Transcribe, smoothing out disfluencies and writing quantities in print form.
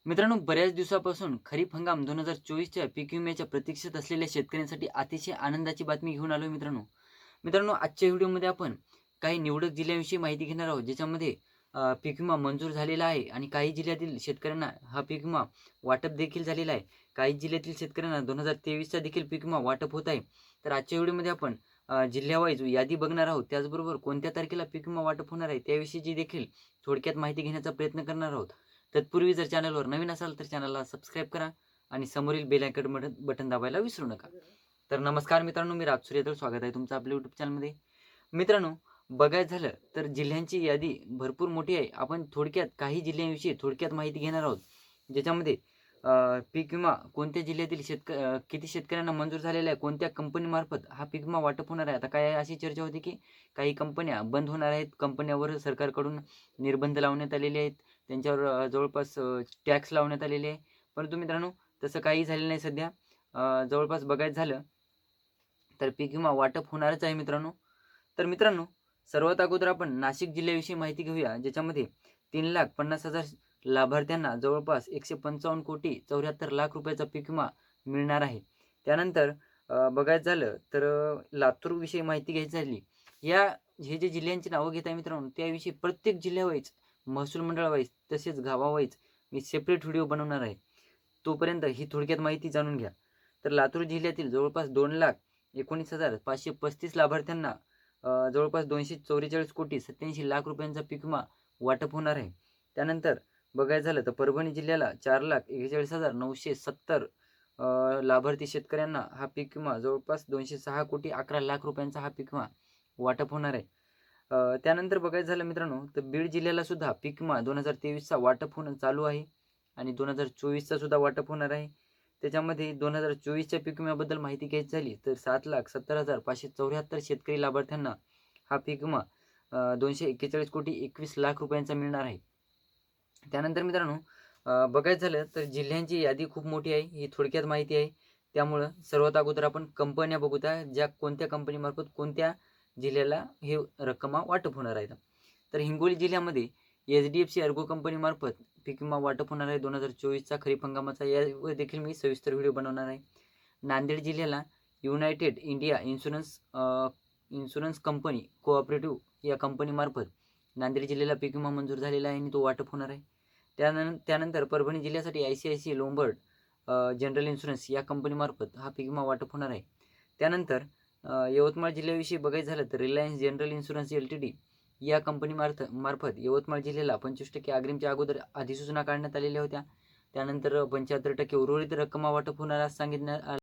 मित्रांनो, बऱ्याच दिवसापासून खरीप हंगाम 2024च्या पीक विम्याच्या प्रतीक्षेत असलेल्या शेतकऱ्यांसाठी अतिशय आनंदाची बातमी घेऊन आलोय मित्रांनो. मित्रांनो, आजच्या व्हिडिओमध्ये आपण काही निवडक जिल्ह्यांविषयी माहिती घेणार आहोत, ज्याच्यामध्ये पीक विमा मंजूर झालेला आहे आणि काही जिल्ह्यातील शेतकऱ्यांना हा पीक विमा वाटप देखील झालेला आहे. काही जिल्ह्यातील शेतकऱ्यांना 2023चा देखील पीक विमा वाटप होत आहे. तर आजच्या व्हिडिओमध्ये आपण जिल्ह्यावाईज यादी बघणार आहोत. त्याचबरोबर कोणत्या तारखेला पीक विमा वाटप होणार आहे त्याविषयीची देखील थोडक्यात माहिती घेण्याचा प्रयत्न करणार आहोत. तत्पूर्वी जर चॅनलवर नवीन असाल तर चॅनलला सबस्क्राईब करा आणि समोरील बेल आयकॉन बटन दाबायला विसरू नका. तर नमस्कार मित्रांनो, मी राज सूर्यदळ, स्वागत आहे तुमचं आपल्या यूट्यूब चॅनलमध्ये. मित्रांनो, बघायचं झालं तर जिल्ह्यांची यादी भरपूर मोठी आहे. आपण थोडक्यात काही जिल्ह्यांविषयी थोडक्यात माहिती घेणार आहोत, ज्याच्यामध्ये पीक विमा कोणत्या जिल्ह्यातील किती शेतकऱ्यांना मंजूर झालेला आहे, कोणत्या कंपनीमार्फत हा पीक विमा वाटप होणार आहे. आता काय अशी चर्चा होती की काही कंपन्या बंद होणार आहेत, कंपन्यावर सरकारकडून निर्बंध लावण्यात आलेले आहेत, त्यांच्यावर जवळपास टॅक्स लावण्यात आलेले आहे. परंतु मित्रांनो, तसं काही झालेलं नाही सध्या. जवळपास बघायचं झालं तर पीक विमा वाटप होणारच आहे मित्रांनो. तर मित्रांनो, सर्वात अगोदर आपण नाशिक जिल्ह्याविषयी माहिती घेऊया, ज्याच्यामध्ये 3,50,000 लाभार्थ्यांना जवळपास 155 कोटी 74 लाख रुपयाचा पीक विमा मिळणार आहे. त्यानंतर बघायचं झालं तर लातूरविषयी माहिती घ्यायची झाली. हे जे जिल्ह्यांची नावं घेत आहे मित्रांनो, त्याविषयी प्रत्येक जिल्ह्यावाईज, महसूल मंडळावाईज तसेच गावावाईज मी सेपरेट व्हिडिओ बनवणार आहे. तोपर्यंत ही थोडक्यात माहिती जाणून घ्या. तर लातूर जिल्ह्यातील जवळपास 2,19,535 लाभार्थ्यांना जवळपास 244 कोटी 87 लाख रुपयांचा पीक विमा वाटप होणार आहे. त्यानंतर बघायचं झालं तर परभणी जिल्ह्याला 4,41,970 लाभार्थी शेतकऱ्यांना हा पीक विमा जवळपास 206 कोटी 11 लाख रुपयांचा हा पीक विमा वाटप होणार आहे. त्यानंतर बघायचं झालं मित्रांनो, तर बीड जिल्ह्याला सुद्धा पीक विमा 2023चा वाटप होणं चालू आहे आणि 2024चा सुद्धा वाटप होणार आहे. त्याच्यामध्ये 2024च्या पीक विम्याबद्दल माहिती घ्यायची झाली तर 7,70,574 शेतकरी लाभार्थ्यांना हा पीक विमा 241 कोटी 21 लाख रुपयांचा मिळणार आहे. त्यानंतर मित्रांनो, बघायचं झालं तर जिल्ह्यांची यादी खूप मोठी आहे. ही थोडक्यात माहिती आहे. त्यामुळं सर्वात अगोदर आपण कंपन्या बघूया, ज्या कोणत्या कंपनीमार्फत कोणत्या जिल्ह्याला हे रक्कमा वाटप होणार आहेत. तर हिंगोली जिल्ह्यामध्ये HDFC अर्गो कंपनीमार्फत पीक विमा वाटप होणार आहे 2024चा खरीप हंगामाचा. यावर देखील मी सविस्तर व्हिडिओ बनवणार आहे. नांदेड जिल्ह्याला United India insurance company cooperative या कंपनीमार्फत नांदेड जिल्ह्याला पीक विमा मंजूर झालेला आहे आणि तो वाटप होणार आहे. त्यानंतर परभणी जिल्ह्यासाठी ICICI लोंबर्ड जनरल इन्शुरन्स या कंपनीमार्फत हा पीक विमा वाटप होणार आहे. त्यानंतर यवतमाळ जिल्ह्याविषयी बघायचं झालं तर रिलायन्स जनरल इन्शुरन्स LTD या कंपनीमार्फत यवतमाळ जिल्ह्याला 25% अग्रिमच्या अगोदर अधिसूचना काढण्यात आलेल्या होत्या. त्यानंतर 75% उर्वरित रक्कम वाटप होणार सांगितण्यात